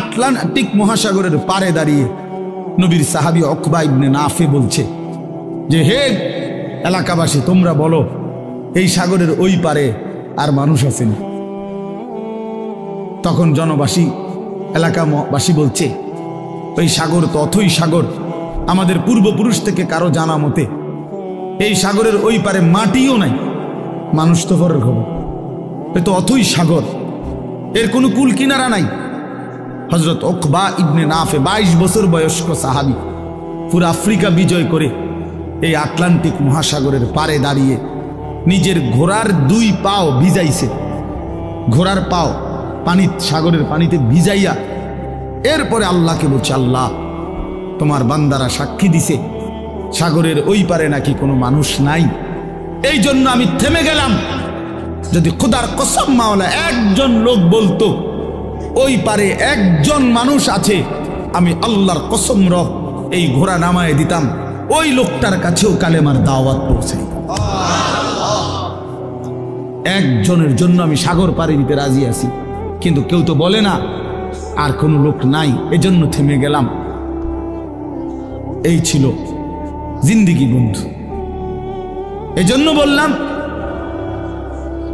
Atlantic মহাসাগরের পারে দাঁড়িয়ে নবীর সাহাবী উকবা ইবনে নাফে বলছে যে, হে এলাকাবাসী, তোমরা বলো এই সাগরের ওই পারে আর মানুষ আছে না? তখন জনবাসী, এলাকাবাসী বলছে, ওই সাগর তো অথই সাগর, আমাদের পূর্বপুরুষ থেকে কারো জানা মতে এই সাগরের ওই পারে মাটিও নাই, মানুষ তো পরের খবর, এ তো অথই সাগর, এর কোনো কুল কিনারা নাই। হযরত উকবা ইবনে নাফে 22 বছর বয়স্ক সাহাবী, পুরো আফ্রিকা বিজয় করে এই আটলান্টিক মহাসাগরের পারে দাঁড়িয়ে নিজের ঘোড়ার 2 পাও ভিজাইছে, ঘোড়ার পাও সাগরের পানিতে ভিজাইয়া এরপরে আল্লাহকে বলছে, আল্লাহ তোমার বান্দারা সাক্ষী দিছে সাগরের ওই পারে নাকি কোনো মানুষ নাই, এই জন্য আমি থেমে গেলাম। যদি খোদার কসম মাওলা একজন লোক বলতো ওই পারে একজন মানুষ আছে, আমি আল্লাহর কসম রব এই ঘোড়া নামায় দিতাম, ওই লোকটার কাছেও কালেমার দাওয়াত পৌঁছাই। একজনের জন্য আমি সাগর পাড়ি দিতে রাজি আছি, কিন্তু কেউ তো বলে না আর কোনো লোক নাই, এজন্য থেমে গেলাম। এই ছিল জিন্দেগি বন্ধু। এজন্য বললাম,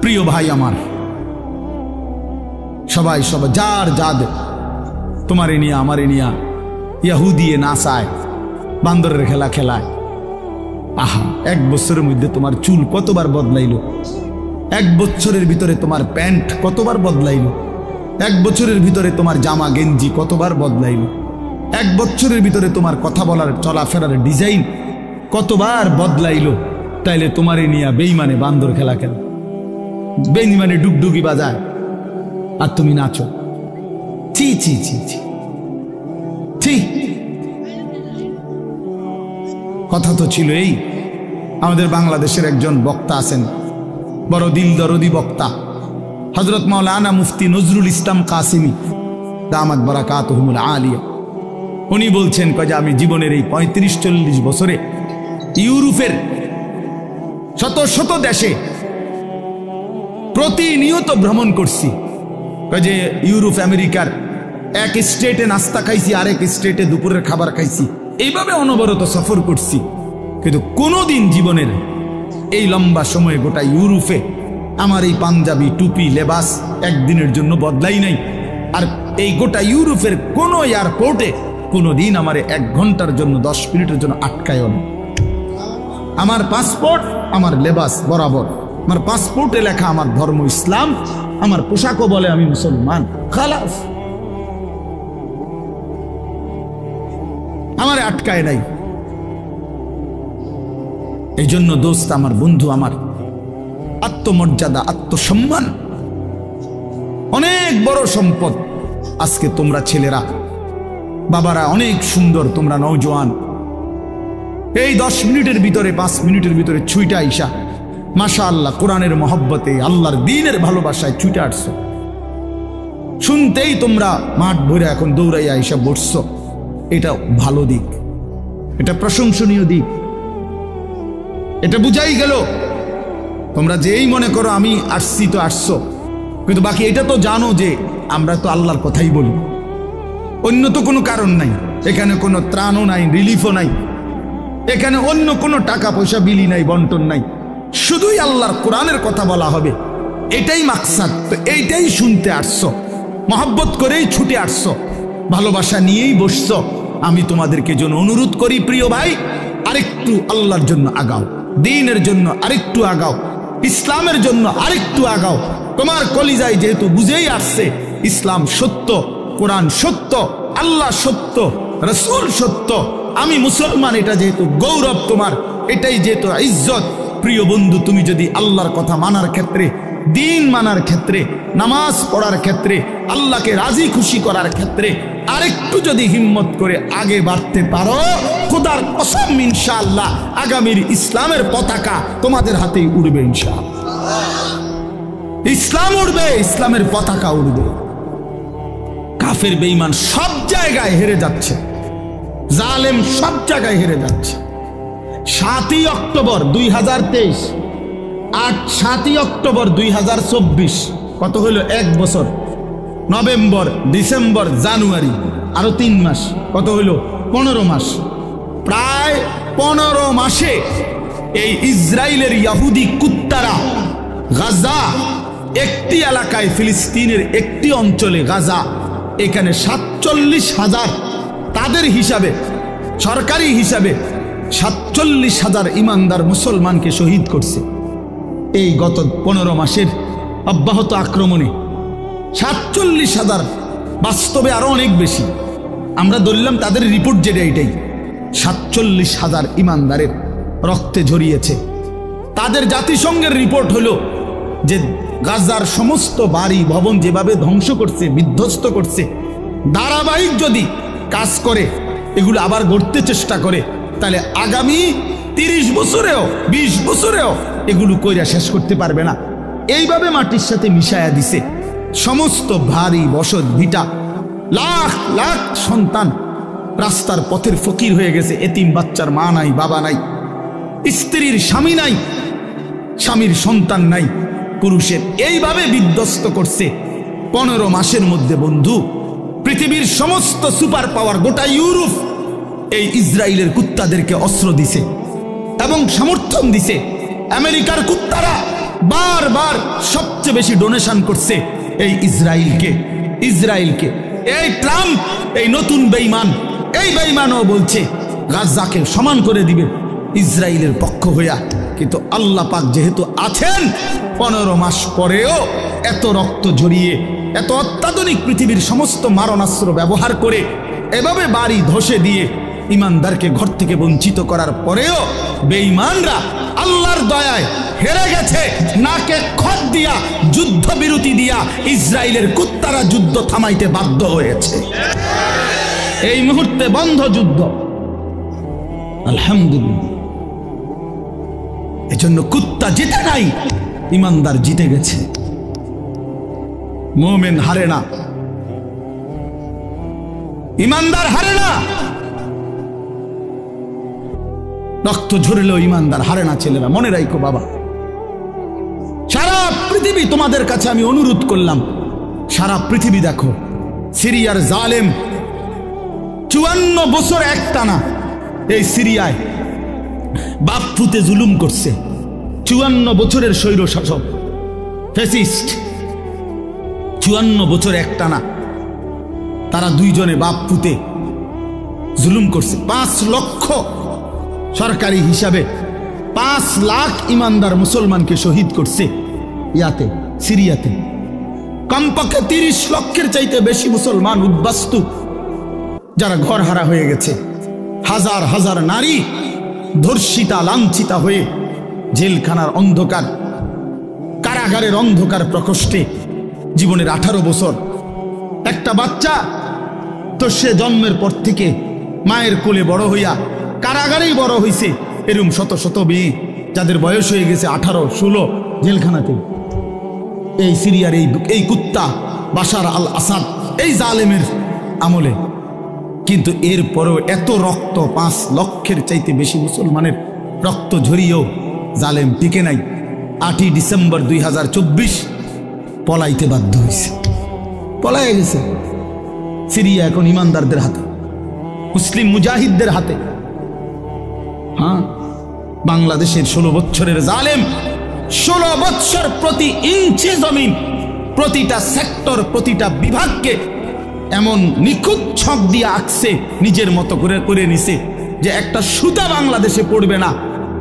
প্রিয় ভাই আমার, সবাই যার যাদের তোমারে নিয়ে আমারে নিয়া ইয়াহুদিয়ে নাচায়, বান্দরের খেলা খেলায়। আহা, 1 বছরের মধ্যে তোমার চুল কতবার বদলাইলো, 1 বছরের ভিতরে তোমার প্যান্ট কতবার বদলাইলো, 1 বছরের ভিতরে তোমার জামা গেঞ্জি কতবার বদলাইলো, 1 বছরের ভিতরে তোমার কথা বলার চলাফেরার ডিজাইন কতবার বদলাইলো। তাইলে তোমারে নিয়া বেঈমানে বান্দর খেলা খেলা, বেঈমানে ডুগডুগি বাজায়, আর তুমি নাচো। ছি ছি ছি ছি ছি। কথা তো ছিল এই, আমাদের বাংলাদেশের একজন বক্তা আছেন, বড় দিল দরদি বক্তা, হযরত মাওলানা মুফতি নজরুল ইসলাম কাসিমি দামাত বারাকাতুহুমুল আলিয়া। উনি বলছেন যে আমি জীবনের এই 35-40 বছরে ইউরোপের শত শত দেশে প্রতিনিয়ত ভ্রমণ করছি। যে ইউরোপ আমেরিকার এক স্টেটে নাস্তা খাইছি, আরেক স্টেটে দুপুরের খাবার খাইছি, এইভাবে অনবরত সফর করছি, কিন্তু কোনোদিন জীবনের এই লম্বা সময়ে গোটা ইউরোপে আমার এই পাঞ্জাবি টুপি লেবাস একদিনের জন্য বদলাই নাই। আর এই গোটা ইউরোপের কোন এয়ারপোর্টে কোনোদিন আমার 1 ঘন্টার জন্য 10 মিনিটের জন্য আটকায়ও না। আমার পাসপোর্ট, আমার লেবাস বরাবর, আমার পাসপোর্টে লেখা আমার ধর্ম ইসলাম, আমার পোশাকও বলে আমি মুসলমান, খালাস, আমার আটকায় নাই। এই জন্য দোস্ত আমার, বন্ধু আমার, আত্মমর্যাদা, আত্মসম্মান অনেক বড় সম্পদ। আজকে তোমরা ছেলেরা, বাবারা অনেক সুন্দর, তোমরা নওজোয়ান, এই 10 মিনিটের ভিতরে 5 মিনিটের ভিতরে ছুইটা আইসা মাশাআল্লাহ কোরআনের মহব্বতে, আল্লাহর দ্বীনের ভালোবাসায় ছুটে আসছো। শুনতেই তোমরা মাঠ ভরে এখন দৌড়াইয়া আইসা বসছো, এটা ভালো দিক, এটা প্রশংসনীয় দিক, এটা বুঝাই গেল। তোমরা যেই মনে করো আমি আসছি তো আসছো, কিন্তু বাকি এটা তো জানো যে আমরা তো আল্লাহর কথাই বলি, অন্য তো কোনো কারণ নাই, এখানে কোনো ত্রাণও নাই, রিলিফও নাই, এখানে অন্য কোনো টাকা পয়সা বিলি নাই, বন্টন নাই, শুধুই আল্লাহর কোরআনের কথা বলা হবে, এটাই মাকসাদ। তো এইটাই শুনতে আসছো, মহব্বত করেই ছুটে আসছো, ভালোবাসা নিয়েই বসছো। আমি তোমাদেরকে জন্য অনুরোধ করি, প্রিয় ভাই, আরেকটু আল্লাহর জন্য আগাও, দ্বীনের জন্য আরেকটু আগাও, ইসলামের জন্য আরেকটু আগাও। তোমার কলিজায় যেহেতু বুঝেই আসছে ইসলাম সত্য, কোরআন সত্য, আল্লাহ সত্য, রাসূল সত্য, আমি মুসলমান, এটা যেহেতু গৌরব তোমার, এটাই যেহেতু ইজ্জত। প্রিয় বন্ধু, তুমি যদি আল্লাহর কথা মানার ক্ষেত্রে, দ্বীন মানার ক্ষেত্রে, নামাজ পড়ার ক্ষেত্রে, আল্লাহকে রাজি খুশি করার ক্ষেত্রে আরেকটু যদি হিম্মত করে আগে বাড়তে পারো, খোদার কসম ইনশাআল্লাহ আগামীর ইসলামের পতাকা তোমাদের হাতেই উড়বে ইনশাআল্লাহ। ইসলাম উড়বে, ইসলামের পতাকা উড়বে। কাফের বেঈমান সব জায়গায় হেরে যাচ্ছে, জালেম সব জায়গায় হেরে যাচ্ছে। 7ই অক্টোবর 2023, 7ই অক্টোবর 2024, কত হলো 1 বছর। নভেম্বর, ডিসেম্বর, জানুয়ারি, আরো 3 মাস, কত হইল? 15 মাস। প্রায় 15 মাসে এই ইসরায়েলের ইহুদি কুত্তারা গাজা, একটি এলাকায়, ফিলিস্তিনের একটি অঞ্চলে গাজা, এখানে 47,000, তাদের হিসাবে, সরকারি হিসাবে 47,000 ইমানদার মুসলমানকে শহীদ করছে এই গত 15 মাসের অব্যাহত আক্রমণে। 47,000, বাস্তবে আরো অনেক বেশি। আমরা ধরলাম তাদের রিপোর্ট যেটা, এটাই 47,000 ইমানদারের রক্তে ঝরিয়েছে। তাদের জাতিসংঘের রিপোর্ট হলো যে গাজার সমস্ত বাড়ি ভবন যেভাবে ধ্বংস করছে, বিধ্বস্ত করছে, ধারাবাহিক যদি কাজ করে, এগুলো আবার গড়তে চেষ্টা করে, তাহলে আগামী 30 বছরেও 20 বছরেও এগুলো কইরা শেষ করতে পারবে না। এইভাবে মাটির সাথে মিশায়া দিছে সমস্ত ভারী বসত ভিটা। লাখ লাখ সন্তান রাস্তার পথের ফকির হয়ে গেছে। এতিম বাচ্চার মা নাই, বাবা নাই, স্ত্রীর স্বামী নাই, স্বামীর সন্তান নাই, পুরুষের। এইভাবে বিধ্বস্ত করছে 15 মাসের মধ্যে। বন্ধু, পৃথিবীর সমস্ত সুপার পাওয়ার, গোটা ইউরোপ এই ইসরায়েলের কুত্তাদেরকে অস্ত্র দিছে এবং সমর্থন দিছে। আমেরিকার কুত্তারা বারবার সবচেয়ে বেশি ডোনেশন করছে এই ইসরায়েলকে। এই ট্রাম্প, এই নতুন বেঈমান, এই বেঈমানও বলছে গাজাকে সমান করে দিবে ইসরায়েলের পক্ষ হইয়া। কিন্তু আল্লাহ পাক যেহেতু আছেন, 15 মাস পরেও এত রক্ত ঝরিয়ে, এত অত্যাধুনিক পৃথিবীর সমস্ত মারণাস্ত্র ব্যবহার করে এভাবে বাড়ি ধসে দিয়ে ইমানদারকে ঘর থেকে বঞ্চিত করার পরেও বেঈমানরা আল্লাহর দয়ায় হেরে গেছে। নাকে খত দিয়া, যুদ্ধ বিরতি দিয়া ইসরায়েলের কুত্তারা যুদ্ধ থামাইতে বাধ্য হয়েছে। এই মুহূর্তে বন্ধ যুদ্ধ, আলহামদুলিল্লাহ। এজন্য কুত্তা জিতে নাই, ইমানদার জিতে গেছে। মুমিন হারে না, ইমানদার হারে না। রক্ত ঝরলেও ইমানদার হারে না। ছেলেরা মনে রাখো বাবা, সারা পৃথিবী তোমাদের কাছে আমি অনুরোধ করলাম, সারা পৃথিবী দেখো, সিরিয়ার জালেম 54 বছর একটানা এই সিরিয়ায় বাপ পুতে জুলুম করছে। 54 বছরের স্বৈর শাসক ফ্যাসিস্ট, 54 বছর একটানা তারা দুইজনে বাপ পুতে জুলুম করছে। 5 লক্ষ, সরকারি হিসাবে 5 লাখ ইমানদার মুসলমানকে শহীদ করছে ইয়াতে, সিরিয়াতে। কমপক্ষে 30 লক্ষের চাইতে বেশি মুসলমান উদ্বাস্তু, যারা ঘর হারা হয়ে গেছে। হাজার হাজার নারী ধর্ষিতা, লাঞ্ছিতা হয়ে জেলখানার অন্ধকার, কারাগারের অন্ধকার প্রকোষ্ঠে জীবনের 18 বছর। একটা বাচ্চা তো সে জন্মের পর থেকে মায়ের কোলে বড় হইয়া কারাগারেই বড় হইছে। এরকম শত শত মেয়ে যাদের বয়স হয়ে গেছে 18, 16 জেলখানাতে। এই সিরিয়ার এই কুত্তা বাশার আল আসাদ, এই জালেমের আমলে। কিন্তু এরপরেও এত রক্ত, 5 লক্ষের চাইতে বেশি মুসলমানের রক্ত ঝরিয়েও জালেম টিকে নাই। 8ই ডিসেম্বর 2024 পলাইতে বাধ্য হয়েছে, পলাইয়া গেছে। সিরিয়া এখন ইমানদারদের হাতে, মুসলিম মুজাহিদদের হাতে। হ্যাঁ, বাংলাদেশের 16 বছরের জালেম 16 বছর প্রতি ইঞ্চি জমিন, প্রতিটা সেক্টর, প্রতিটা বিভাগকে এমন নিখুঁত ছক দিয়ে আঁকছে, নিজের মতো করে করে নিছে যে একটা সুতা বাংলাদেশে পড়বে না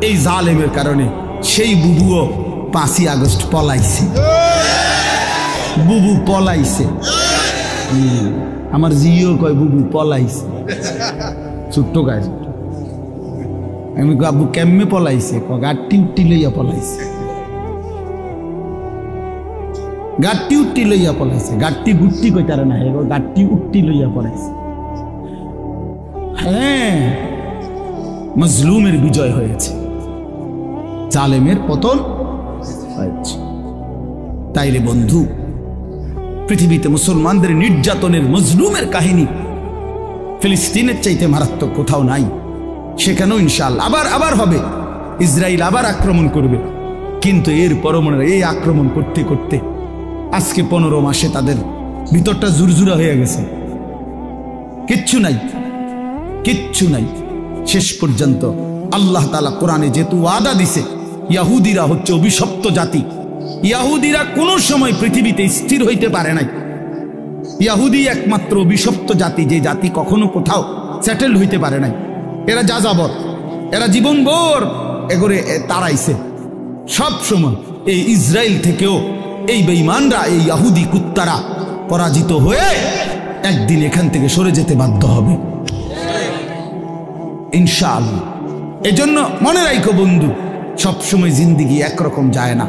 এই জালেমের কারণে। সেই বুবুও 5ই আগস্ট পলাইছে, বুবু পলাইছে। আমার জিও কয় বুবু পলাইছে, ছোট্ট গাছ। আমি আব্বু কেমনে পলাইছে? গাড়ি উঠি লইয়া পলাইছে, গাড়ি উঠি লইয়া পলাইছে। গাড়ি গুট্টি কইতারে না, গাড়ি উঠি লইয়া পলাইছে। হ্যাঁ, মজলুমের বিজয় হয়েছে, জালেমের পতন হয়েছে। তাইলে বন্ধু, পৃথিবীতে মুসলমানদের নির্যাতনের, মজলুমের কাহিনী ফিলিস্তিনের চাইতে মারাত্মক কোথাও নাই। সেখানেও ইনশাআল্লাহ আবার হবে, ইসরায়েল আবার আক্রমণ করবে। কিন্তু এর পরমাণু এই আক্রমণ করতে করতে আজকে 15 মাসে তাদের ভিতরটা জুরজুরা হয়ে গেছে, কিচ্ছু নাই, কিচ্ছু নাই। শেষ পর্যন্ত আল্লাহ তাআলা কোরআনে যেহেতু ওয়াদা দিছে, ইহুদিরা হচ্ছে অভিশপ্ত জাতি। ইহুদিরা কোনো সময় পৃথিবীতে স্থির হইতে পারে নাই। ইহুদি একমাত্র অভিশপ্ত জাতি, যে জাতি কখনো কোথাও সেটেল হইতে পারে নাই। এরা যাযাবর, এরা জীবনভর এগোরে তাড়াইছে সব সময়। এই ইসরায়েল থেকেও এই বেঈমানরা, এই ইহুদি কুত্তারা পরাজিত হয়ে একদিন এখান থেকে সরে যেতে বাধ্য হবে ইনশাআল্লাহ। এজন্য মনে রাখো বন্ধু, সবসময় জিন্দিগি একরকম যায় না।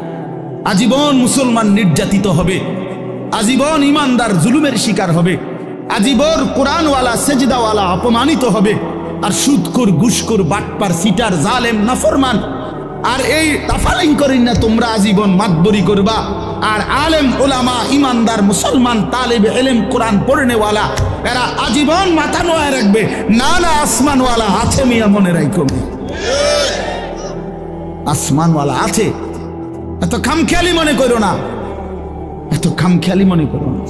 আজীবন মুসলমান নির্যাতিত হবে, আজীবন ইমানদার জুলুমের শিকার হবে, আজীবন কোরআনওয়ালা সেজদাওয়ালা অপমানিত হবে, আর সুদখোর ঘুষখোর বাটপার সিটার জালেম নাফরমান আর এই তাফালিং করেন না তোমরা আজীবন মাতবরি করবা। আর আলেম ওলামা ইমানদার মুসলমান তালেবে ইলম কোরআন পড়নেওয়ালা এরা আজীবন মাথা নোয়া রাখবে, না না আসমানওয়ালা আছে মিয়া, মনে রাখো আসমানওয়ালা আছে। এত খামখেয়ালি মনে করো না, এত খামখেয়ালি মনে করো না,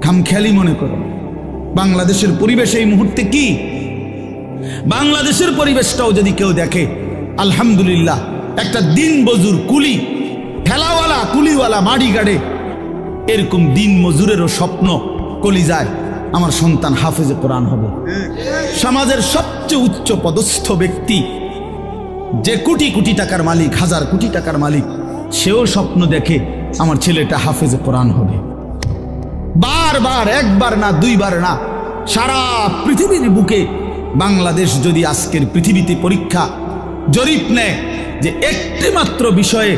খামখেয়ালি মনে করো। বাংলাদেশের পরিবেশ এই মুহূর্তে কি, বাংলাদেশের পরিবেশটাও যদি কেউ দেখে আলহামদুলিল্লাহ। একটা দিন মজুর কুলি ঠেলাওয়ালা কুলিওয়ালা বাড়ি গাড়ে, এরকম দিন মজুরেরও স্বপ্ন কলিজায় আমার সন্তান হাফেজে কোরআন হবে। সমাজের সবচেয়ে উচ্চ পদস্থ ব্যক্তি, যে কোটি কোটি টাকার মালিক, হাজার কোটি টাকার মালিক, সেও স্বপ্ন দেখে আমার ছেলেটা হাফেজে কোরআন হবে। বারবার, একবার না দুইবার না, সারা পৃথিবীর বুকে বাংলাদেশ যদি আজকের পৃথিবীতে পরীক্ষা জরিপ নেয় যে একটি মাত্র বিষয়ে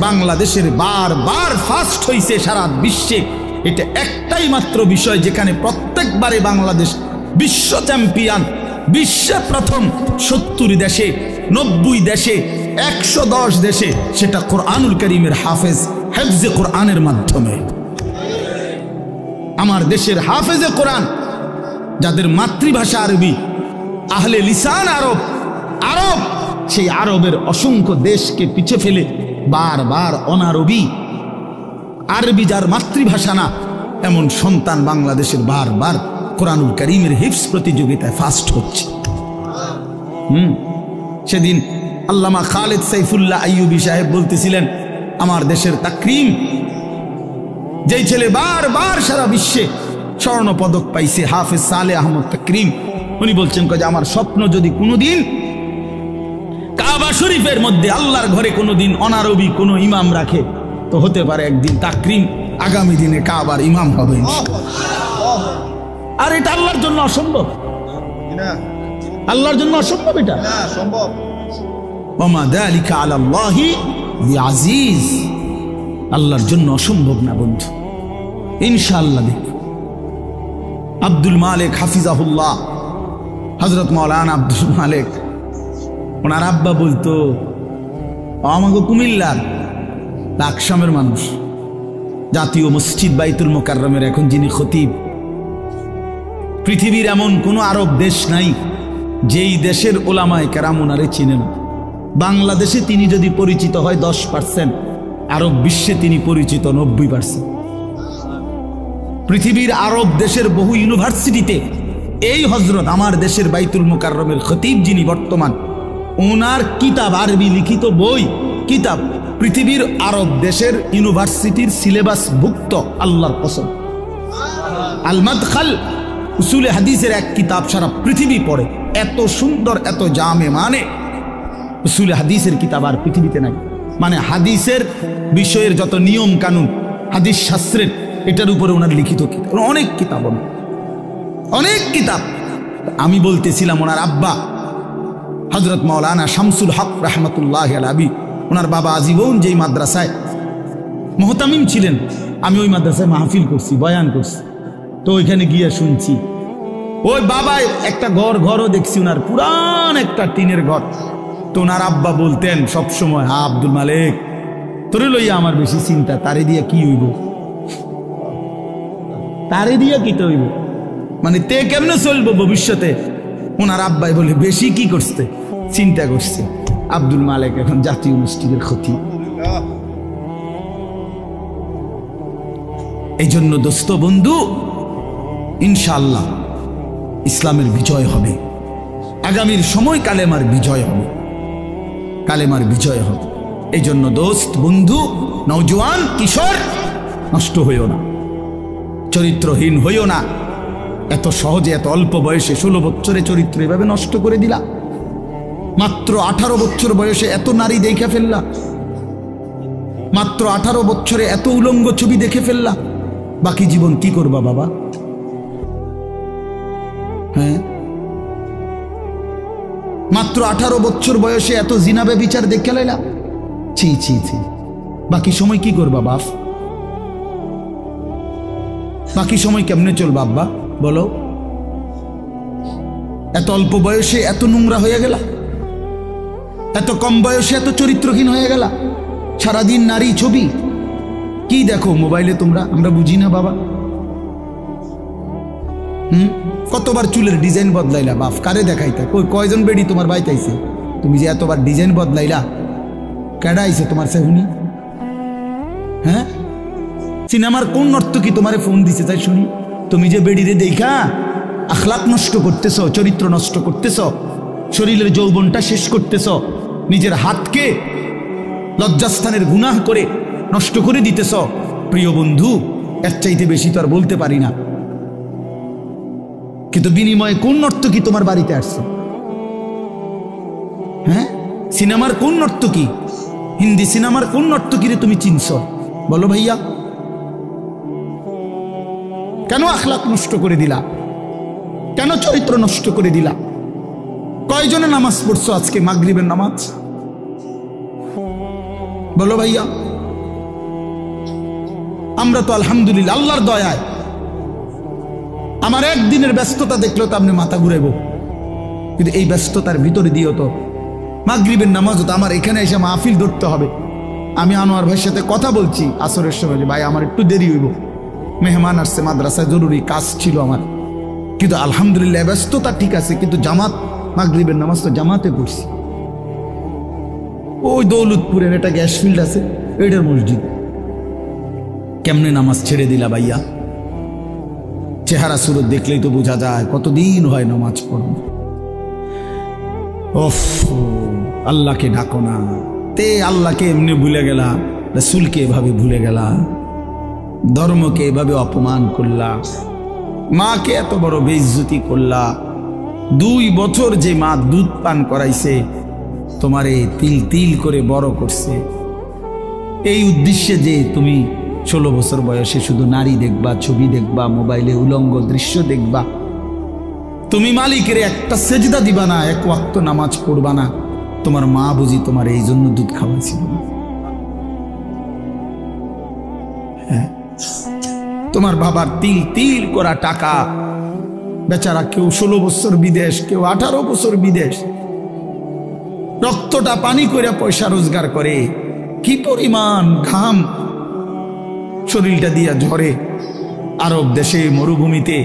বাংলাদেশের বারবার ফার্স্ট হইছে সারা বিশ্বে, এটা একটাই মাত্র বিষয় যেখানে প্রত্যেকবারে বাংলাদেশ বিশ্ব চ্যাম্পিয়ন, বিশ্বে প্রথম 70 দেশে, 90 দেশে, 110 দেশে, সেটা কোরআনুল কারীমের হাফেজ, হেফজে কোরআনের মাধ্যমে। আমার দেশের হাফেজে কোরআন যাদের মাতৃভাষা আরবি, আহলে লিসান আরব, আরব সেই আরবের অসংখ্য দেশকে পিছে ফেলে বারবার অনারবি, আরবি যার মাতৃভাষা না, এমন সন্তান বাংলাদেশের বারবার কোরআনুল কারীমের হিফজ প্রতিযোগিতায় ফার্স্ট হচ্ছে। সেদিন আল্লামা খালেদ সাইফুল্লাহ আইয়ুবী সাহেব বলতেছিলেন, আমার দেশের তাকরিম, যেই ছেলে বারবার সারা বিশ্বে স্বর্ণ পদক পাইছে, হাফেজ সালেহ আহমদ তাকরিম, উনি বলছেন যে আমার স্বপ্ন যদি কোনোদিন কাবা শরীফের মধ্যে আল্লাহর ঘরে কোনোদিন অনারবি কোনো ইমাম রাখে, তো হতে পারে একদিন তাকরিম আগামী দিনে কাবার ইমাম হবে। আর এটা আল্লাহর জন্য অসম্ভব, আল্লাহর জন্য অসম্ভব, এটা সম্ভব। ওমা যালিকা আলাল্লাহি বিআজিজ, আল্লাহর জন্য অসম্ভব না বন্ধু, ইনশাআল্লাহ। দেখো আব্দুল মালিক হাফিজাহুল্লাহ, হযরত মাওলানা আব্দুল মালিক, ওনার আব্বা বলতো, আমাকে কুমিল্লার লাকসামের মানুষ, জাতীয় মসজিদ বাইতুল মোকাররমের এখন যিনি খতিব, পৃথিবীর এমন কোনো আরব দেশ নাই যেই দেশের ওলামায়ে কেরাম ওনারে চিনে না। বাংলাদেশে তিনি যদি পরিচিত হয় 10%, আরব বিশ্বে তিনি পরিচিত 90%। পৃথিবীর আরব দেশের বহু ইউনিভার্সিটিতে এই হযরত আমার দেশের বাইতুল মোকাররমের খতিব যিনি বর্তমান, ওনার কিতাব, আরবি লিখিত বই কিতাব পৃথিবীর আরব দেশের ইউনিভার্সিটির সিলেবাস ভুক্ত। আল্লাহর কসম, আল মাদখাল উসুলে হাদিসের এক কিতাব সারা পৃথিবী পড়ে, এত সুন্দর, এত জামে, মানে উসুলে হাদিসের কিতাব আর পৃথিবীতে নাই। মানে হাদিসের বিষয়ের যত নিয়ম কানুন, হাদিস শাস্ত্রের, এটার উপরে ওনার লিখিত কিতাব, অনেক কিতাব, অনেক কিতাব। আমি বলতেছিলাম ওনার আব্বা হযরত মাওলানা শামসুল হক রাহমাতুল্লাহি আলাইহি, ওনার বাবা আজীবন যেই মাদ্রাসায় মুহতামিম ছিলেন, আমি ওই মাদ্রাসায় মাহফিল করছি, বয়ান করছি, তো ওইখানে গিয়ে শুনছি ওই বাবাই একটা ঘরও দেখছি, ওনার পুরান একটা টিনের ঘর। তো ওনার আব্বা বলতেন সবসময়, হ্যাঁ আব্দুল মালিক, তোরে লইয়া আমার বেশি চিন্তা, তারে দিয়া কি হইব, তারে দিয়া কি তো হইব, মানে তে কেমনে চলবো ভবিষ্যতে। ওনার আব্বাই বলে, বেশি কি করছে, চিন্তা করছে। আব্দুল মালিক এখন জাতীয় মসজিদের খতিব। এই জন্য দোস্ত বন্ধু, ইনশাআল্লাহ ইসলামের বিজয় হবে, আগামীর সময় কালেমার বিজয় হবে, কালেমার বিজয় হবে। এই জন্য দোস্ত বন্ধু, নওজোয়ান কিশোর, নষ্ট হইও না, চরিত্রহীন হইও না। এত সহজে এত অল্প বয়সে 16 বছরে চরিত্র এভাবে নষ্ট করে দিলা। মাত্র 18 বছর বয়সে এত নারী দেখে ফেললা, মাত্র 18 বছরে এত উলঙ্গ ছবি দেখে ফেললা। বাকি জীবন কি করবা বাবা? হ্যাঁ, মাত্র 18 বছর বয়সে এত জিনা ব্যভিচার দেখে লাইলা। ছি ছি ছি, বাকি সময় কি করবা বাপ? বাকি সময় কেমনে চলবা আব্বা বলো? এত অল্প বয়সে এত নোংরা হয়ে গেলা, এত কম বয়সে এত চরিত্রহীন হয়ে গেলা। সারাদিন নারী ছবি কি দেখো মোবাইলে তোমরা, আমরা বুঝি না বাবা। কতবার চুলের ডিজাইন বদলাইলা বাপ? কারে দেখাইতা? কয়জন বেডি তোমার বাইতে আইছে? তুমি যে এতবার ডিজাইন বদলাইলা, কেডা আইছে তোমার সেহুনি? হ্যাঁ, সিনেমার কোন নর্তকী তোমারে ফোন দিছে তাই শুনি? তুমি যে বেডিরে দেখা আখলাক নষ্ট করতেছ, চরিত্র নষ্ট করতেছ, শরীরের যৌবনটা শেষ করতেছ, নিজের হাতকে লজ্জাস্থানের গুনাহ করে নষ্ট করে দিতেছ। প্রিয় বন্ধু, এর চাইতে বেশি তো আর বলতে পারি না। কিন্তু বিনিময়ে কোন নর্তকী তোমার বাড়িতে আসছে? হ্যাঁ, সিনেমার কোন নর্তকী, হিন্দি সিনেমার কোন নর্তকীরে তুমি চিনছ বলো ভাইয়া? কেন আখলাক নষ্ট করে দিলা? কেন চরিত্র নষ্ট করে দিলা? কয়জনে নামাজ পড়ছো আজকে মাগরিবের নামাজ বলো ভাইয়া? আমরা তো আলহামদুলিল্লাহ আল্লাহর দয়ায় আমার একদিনের ব্যস্ততা দেখলেও তো আপনি মাথা ঘুরাইব, কিন্তু এই ব্যস্ততার ভিতরে দিয়েও তো মাগরিবের নামাজ তো আমার এখানে এসে মাহফিল ধরতে হবে। আমি আনোয়ার ভাইয়ের সাথে কথা বলছি আসরের সময়, ভাই আমার একটু দেরি হইব, মেহমান আসছে, মাদ্রাসায় জরুরি কাজ ছিল আমার, কিন্তু আলহামদুলিল্লাহ ব্যস্ততা ঠিক আছে, কিন্তু জামাত মাগরিবের নামাজ তো জামাতে পড়ছি। ওই দৌলতপুরের একটা গ্যাস ফিল্ড আছে, ওইটার মসজিদ। কেমনে নামাজ ছেড়ে দিলা ভাইয়া? চেহারা সুরত দেখলেই তো বোঝা যায় কতদিন হয় নামাজ পড়ো। ওফ, আল্লাহকে ডাকো না, তে আল্লাহকে এমনি ভুলে গেলা, রাসূলকে এভাবে ভুলে গেলা, ধর্মকে এভাবে অপমান করলা, মাকে এত বড় বেইজ্জতি করলা। 2 বছর যে মা দুধ পান করাইছে, তোমারে তিল তিল করে বড় করছে, এই উদ্দেশ্যে যে তুমি 16 বছর বয়সে শুধু নারী দেখবা, ছবি দেখবা, মোবাইলে উলঙ্গ দৃশ্য দেখবা, তুমি মালিকের একটা সেজদা দিবা না, 1 ওয়াক্ত নামাজ পড়বা না, তোমার মা বুঝি তোমার এই জন্য দুধ খাওয়াইছিল? হ্যাঁ, তোমার বাবার তিল তিল করা টাকা, বেচারা কেউ 16 বছর বিদেশ, কেউ 18 বছর বিদেশ, রক্তটা পানি করে পয়সা রোজগার করে, কি পরিমাণ ঘাম শরীরটা দিয়া ঝরে আরব দেশে মরুভূমিতে।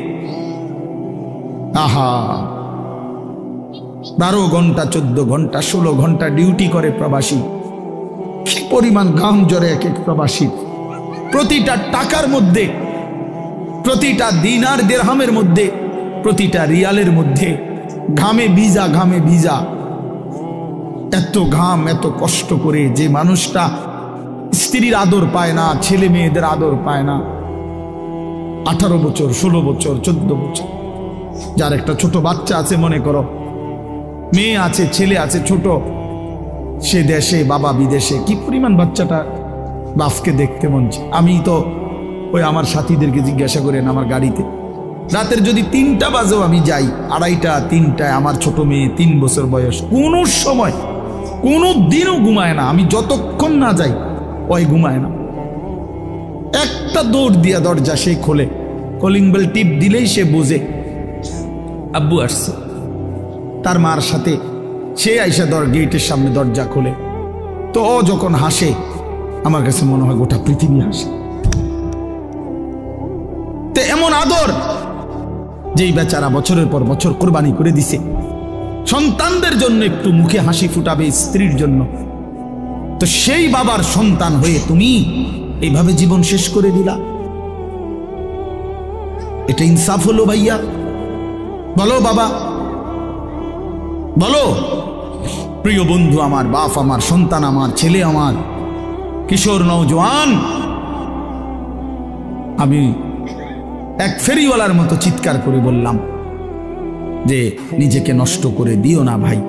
আহা, 12 ঘন্টা 14 ঘন্টা 16 ঘন্টা ডিউটি করে প্রবাসী, কি পরিমাণ ঘাম ঝরে এক এক প্রবাসী। প্রতিটা টাকার মধ্যে, প্রতিটা দিনার দিরহামের মধ্যে, প্রতিটা রিয়ালের মধ্যে ঘামে ভিজা, ঘামে ভিজা। এত ঘাম, এত কষ্ট করে যে মানুষটা স্ত্রীর আদর পায় না, ছেলে মেয়েদের আদর পায় না, 18 বছর 16 বছর 14 বছর, যার একটা ছোট বাচ্চা আছে, মনে করো মেয়ে আছে, ছেলে আছে ছোট, সে দেশে, বাবা বিদেশে, কি পরিমাণ বাচ্চাটা বাপকে দেখতে মন চায়। আমি তো ওই আমার সাথীদেরকে জিজ্ঞাসা করেন, আমার গাড়িতে রাতের যদি 3টা বাজেও আমি যাই, 2:30 3টায়, আমার ছোট মেয়ে 3 বছর বয়স, কোনো সময় কোনো দিনও ঘুমায় না। আমি যতক্ষণ না যাই ওই ঘুমায় না, একটা দৌড় দিয়া দরজা সে খোলে, কলিং বেল টিপ দিলেই সে বোঝে আব্বু আসছে। তার মার সাথে সে আইসা গেটের সামনে দরজা খোলে, তো ও যখন হাসে আমার কাছে মনে হয় গোটা পৃথিবী হাসে। তে এমন আদর যেই বেচারা বছরের পর বছর কোরবানি করে দিছে সন্তানদের জন্য, একটু মুখে হাসি ফুটাবে স্ত্রীর জন্য, তো সেই বাবার সন্তান হয়ে তুমি এইভাবে জীবন শেষ করে দিলা। এটা ইনসাফ হলো ভাইয়া? বলো বাবা, বলো। প্রিয় বন্ধু আমার, বাপ আমার, সন্তান আমার, ছেলে আমার, কিশোর নওজোয়ান, আমি এক ফেরিওয়ালার মতো চিৎকার করে বললাম যে নিজেকে নষ্ট করে দিও না ভাই।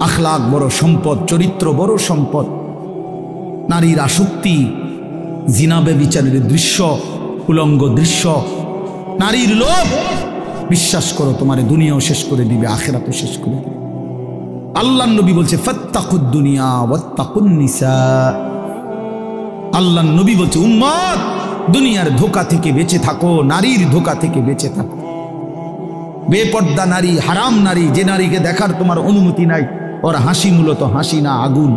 আখলাক বড় সম্পদ, চরিত্র বড় সম্পদ। নারীর আসক্তি, জিনা ব্যভিচারের দৃশ্য, উলঙ্গ দৃশ্য, নারীর লোভ, বিশ্বাস করো তোমার দুনিয়াও শেষ করে দিবে, আখিরাতও শেষ করে দিবে। আল্লাহর নবী বলছে ফাত্তাকুদ দুনিয়া ওয়াত্তাকুন নিসা। আল্লাহর নবী বলছে উম্মত, দুনিয়ার ধোঁকা থেকে বেঁচে থাকো, নারীর ধোঁকা থেকে বেঁচে থাকো। বেপর্দা নারী, হারাম নারী, যে নারীকে দেখার তোমার অনুমতি নাই, ওর হাসি মূলত হাসি না, আগুন।